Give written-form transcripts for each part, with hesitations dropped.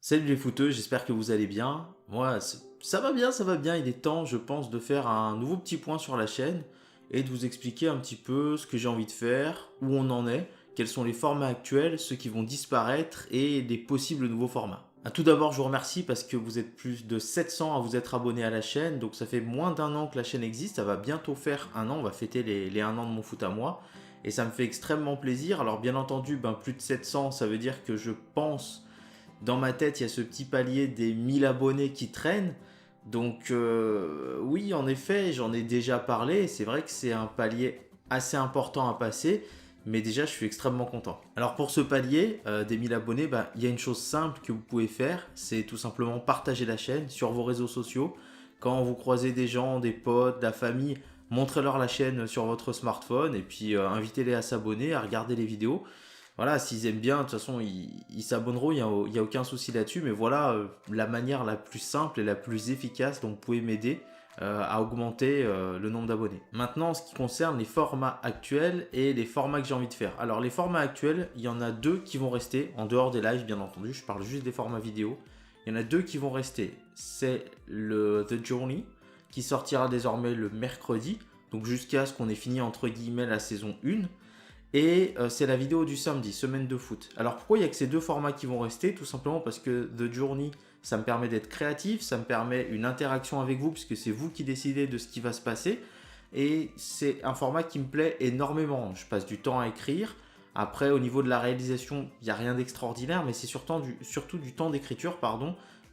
Salut les footeux, j'espère que vous allez bien. Moi, ça va bien. Il est temps, je pense, de faire un nouveau petit point sur la chaîne et de vous expliquer un petit peu ce que j'ai envie de faire, où on en est, quels sont les formats actuels, ceux qui vont disparaître et des possibles nouveaux formats. Tout d'abord, je vous remercie parce que vous êtes plus de 700 à vous être abonnés à la chaîne, donc ça fait moins d'un an que la chaîne existe, ça va bientôt faire un an, on va fêter les 1 an de mon foot à moi, et ça me fait extrêmement plaisir. Alors bien entendu, plus de 700, ça veut dire que je pense dans ma tête, il y a ce petit palier des 1000 abonnés qui traînent. Donc oui, en effet, j'en ai déjà parlé. C'est vrai que c'est un palier assez important à passer. Mais déjà, je suis extrêmement content. Alors pour ce palier des 1000 abonnés, il y a une chose simple que vous pouvez faire. C'est tout simplement partager la chaîne sur vos réseaux sociaux. Quand vous croisez des gens, des potes, de la famille, montrez-leur la chaîne sur votre smartphone. Et puis invitez-les à s'abonner, à regarder les vidéos. Voilà, s'ils aiment bien, de toute façon, ils s'abonneront, il y a aucun souci là-dessus. Mais voilà, la manière la plus simple et la plus efficace dont vous pouvez m'aider à augmenter le nombre d'abonnés. Maintenant, en ce qui concerne les formats actuels et les formats que j'ai envie de faire. Alors, les formats actuels, il y en a deux qui vont rester, en dehors des lives, bien entendu. Je parle juste des formats vidéo. Il y en a deux qui vont rester. C'est le The Journey, qui sortira désormais le mercredi. Donc, jusqu'à ce qu'on ait fini, entre guillemets, la saison 1. Et c'est la vidéo du samedi, semaine de foot. Alors pourquoi il n'y a que ces deux formats qui vont rester? Tout simplement parce que The Journey, ça me permet d'être créatif, ça me permet une interaction avec vous, puisque c'est vous qui décidez de ce qui va se passer. Et c'est un format qui me plaît énormément. Je passe du temps à écrire. Après, au niveau de la réalisation, il n'y a rien d'extraordinaire, mais c'est surtout du temps d'écriture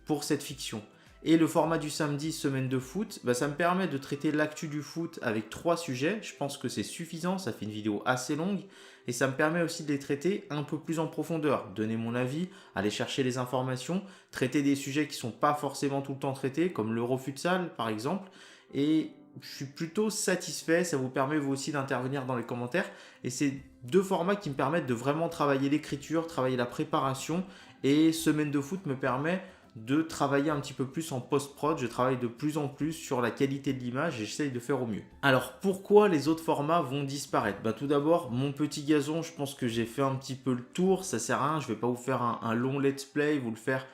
pour cette fiction. Et le format du samedi, semaine de foot, ça me permet de traiter l'actu du foot avec 3 sujets. Je pense que c'est suffisant, ça fait une vidéo assez longue. Et ça me permet aussi de les traiter un peu plus en profondeur. Donner mon avis, aller chercher les informations, traiter des sujets qui ne sont pas forcément tout le temps traités, comme l'Eurofutsal par exemple. Et je suis plutôt satisfait, ça vous permet vous aussi d'intervenir dans les commentaires. Et c'est deux formats qui me permettent de vraiment travailler l'écriture, travailler la préparation. Et semaine de foot me permet de travailler un petit peu plus en post-prod. Je travaille de plus en plus sur la qualité de l'image et j'essaye de faire au mieux. Alors pourquoi les autres formats vont disparaître? Tout d'abord, mon petit gazon, je pense que j'ai fait un petit peu le tour. Ça sert à rien, je ne vais pas vous faire un long let's play, vous le faire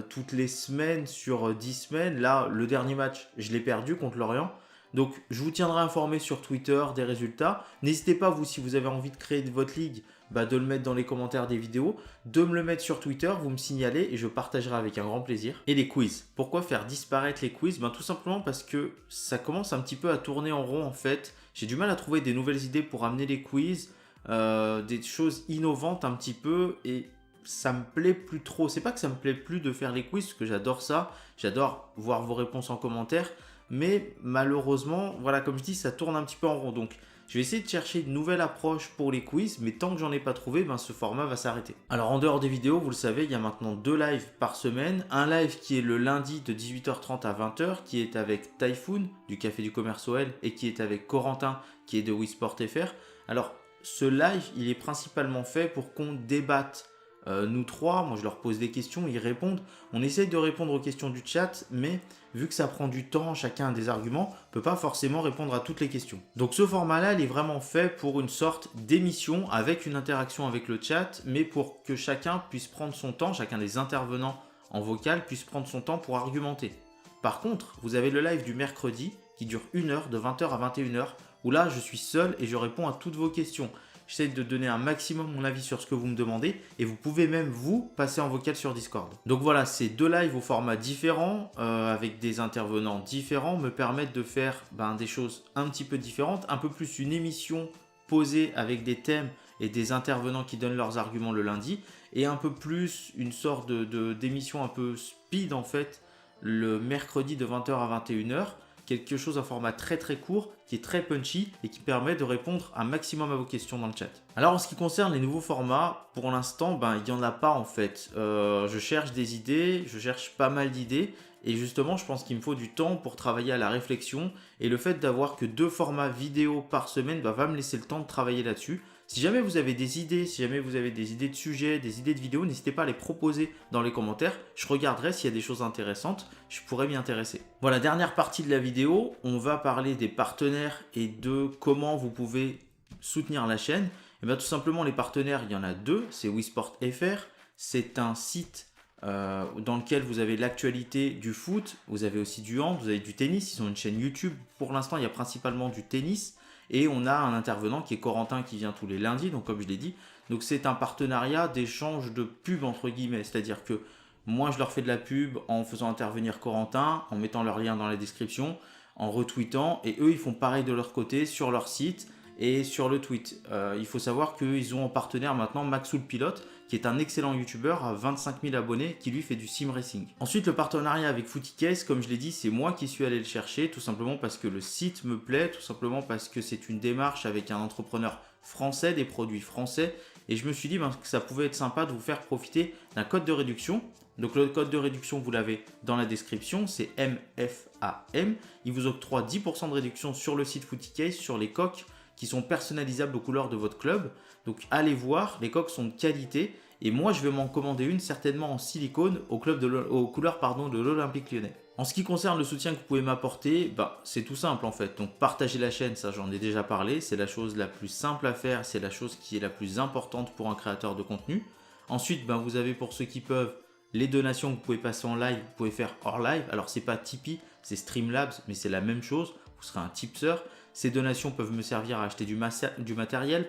toutes les semaines sur 10 semaines. Là, le dernier match, je l'ai perdu contre l'Orient. Donc je vous tiendrai informé sur Twitter des résultats. N'hésitez pas, vous, si vous avez envie de créer votre ligue, de le mettre dans les commentaires des vidéos, de me le mettre sur Twitter, vous me signalez et je partagerai avec un grand plaisir. Et les quiz. Pourquoi faire disparaître les quiz? Tout simplement parce que ça commence un petit peu à tourner en rond en fait. J'ai du mal à trouver des nouvelles idées pour amener les quiz, des choses innovantes un petit peu, et ça me plaît plus trop. C'est pas que ça me plaît plus de faire les quiz, parce que j'adore ça, j'adore voir vos réponses en commentaire, mais malheureusement, voilà, comme je dis, ça tourne un petit peu en rond. Donc je vais essayer de chercher une nouvelle approche pour les quiz, mais tant que j'en ai pas trouvé, ce format va s'arrêter. Alors en dehors des vidéos, vous le savez, il y a maintenant 2 lives par semaine. Un live qui est le lundi de 18h30 à 20h, qui est avec Typhoon du Café du Commerce OL et qui est avec Corentin qui est de WeSport FR. Alors ce live, il est principalement fait pour qu'on débatte. Nous trois, moi je leur pose des questions, ils répondent. On essaye de répondre aux questions du chat, mais vu que ça prend du temps, chacun a des arguments, on ne peut pas forcément répondre à toutes les questions. Donc ce format-là, il est vraiment fait pour une sorte d'émission avec une interaction avec le chat, mais pour que chacun puisse prendre son temps, chacun des intervenants en vocal puisse prendre son temps pour argumenter. Par contre, vous avez le live du mercredi qui dure 1 heure, de 20h à 21h, où là je suis seul et je réponds à toutes vos questions. J'essaie de donner un maximum mon avis sur ce que vous me demandez et vous pouvez même vous passer en vocal sur Discord. Donc voilà, ces 2 lives au format différent avec des intervenants différents me permettent de faire des choses un petit peu différentes, un peu plus une émission posée avec des thèmes et des intervenants qui donnent leurs arguments le lundi, et un peu plus une sorte d'émission un peu speed en fait le mercredi de 20h à 21h. Quelque chose en format très très court, qui est très punchy et qui permet de répondre un maximum à vos questions dans le chat. Alors en ce qui concerne les nouveaux formats, pour l'instant, il n'y en a pas en fait. Je cherche des idées, je cherche pas mal d'idées, et justement je pense qu'il me faut du temps pour travailler à la réflexion, et le fait d'avoir que 2 formats vidéo par semaine va me laisser le temps de travailler là-dessus. Si jamais vous avez des idées, si jamais vous avez des idées de sujets, des idées de vidéos, n'hésitez pas à les proposer dans les commentaires. Je regarderai s'il y a des choses intéressantes, je pourrais m'y intéresser. Voilà, dernière partie de la vidéo, on va parler des partenaires et de comment vous pouvez soutenir la chaîne. Et tout simplement, les partenaires, il y en a 2, c'est WeSport FR, c'est un site dans lequel vous avez l'actualité du foot, vous avez aussi du hand, vous avez du tennis, ils ont une chaîne YouTube. Pour l'instant, il y a principalement du tennis. Et on a un intervenant qui est Corentin qui vient tous les lundis, donc comme je l'ai dit. Donc c'est un partenariat d'échange de pub entre guillemets, c'est-à-dire que moi je leur fais de la pub en faisant intervenir Corentin, en mettant leur lien dans la description, en retweetant, et eux ils font pareil de leur côté sur leur site et sur le tweet. Il faut savoir qu'ils ont en partenaire maintenant Maxoul Pilote, qui est un excellent youtubeur à 25 000 abonnés qui lui fait du sim racing. Ensuite, le partenariat avec FootyCase, comme je l'ai dit, c'est moi qui suis allé le chercher, tout simplement parce que le site me plaît, tout simplement parce que c'est une démarche avec un entrepreneur français, des produits français, et je me suis dit que ça pouvait être sympa de vous faire profiter d'un code de réduction. Donc le code de réduction, vous l'avez dans la description, c'est MFAM. Il vous octroie 10% de réduction sur le site FootyCase, sur les coques qui sont personnalisables aux couleurs de votre club. Donc allez voir, les coques sont de qualité et moi je vais m'en commander une certainement en silicone aux couleurs de l'Olympique Lyonnais. En ce qui concerne le soutien que vous pouvez m'apporter, c'est tout simple en fait. Donc partager la chaîne, ça j'en ai déjà parlé, c'est la chose la plus simple à faire, c'est la chose qui est la plus importante pour un créateur de contenu. Ensuite, vous avez pour ceux qui peuvent les donations que vous pouvez passer en live, vous pouvez faire hors live. Alors c'est pas Tipeee, c'est Streamlabs, mais c'est la même chose, vous serez un tipster. Ces donations peuvent me servir à acheter du matériel,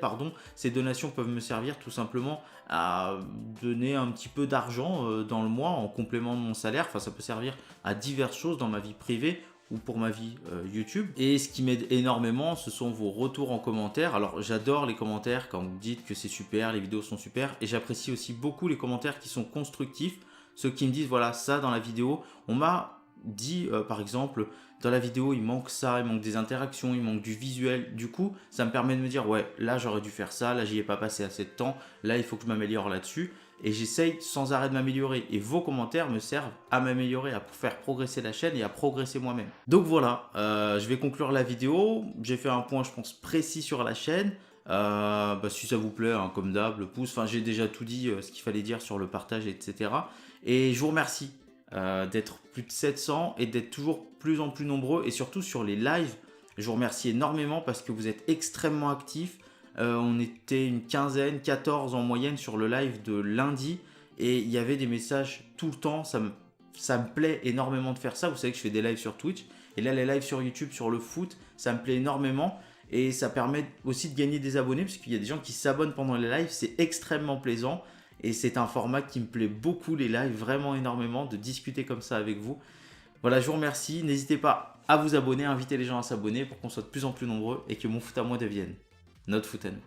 Ces donations peuvent me servir tout simplement à donner un petit peu d'argent dans le mois en complément de mon salaire. Enfin, ça peut servir à diverses choses dans ma vie privée ou pour ma vie YouTube. Et ce qui m'aide énormément, ce sont vos retours en commentaire. Alors, j'adore les commentaires quand vous me dites que c'est super, les vidéos sont super. Et j'apprécie aussi beaucoup les commentaires qui sont constructifs. Ceux qui me disent, voilà, ça dans la vidéo, on m'a dit par exemple dans la vidéo il manque ça, il manque des interactions, il manque du visuel, du coup ça me permet de me dire ouais là j'aurais dû faire ça, là j'y ai pas passé assez de temps, là il faut que je m'améliore là-dessus et j'essaye sans arrêt de m'améliorer et vos commentaires me servent à m'améliorer, à faire progresser la chaîne et à progresser moi-même. Donc voilà, je vais conclure la vidéo, j'ai fait un point je pense précis sur la chaîne. Si ça vous plaît, comme d'hab, le pouce, j'ai déjà tout dit ce qu'il fallait dire sur le partage, etc. Et je vous remercie d'être plus de 700 et d'être toujours plus en plus nombreux et surtout sur les lives. Je vous remercie énormément parce que vous êtes extrêmement actifs. On était une quinzaine, 14 en moyenne sur le live de lundi et il y avait des messages tout le temps. Ça me plaît énormément de faire ça. Vous savez que je fais des lives sur Twitch et là les lives sur YouTube sur le foot, ça me plaît énormément. Et ça permet aussi de gagner des abonnés parce qu'il y a des gens qui s'abonnent pendant les lives, c'est extrêmement plaisant. Et c'est un format qui me plaît beaucoup, les lives, vraiment énormément, de discuter comme ça avec vous. Voilà, je vous remercie. N'hésitez pas à vous abonner, à inviter les gens à s'abonner pour qu'on soit de plus en plus nombreux et que mon foot à moi devienne notre foot à nous.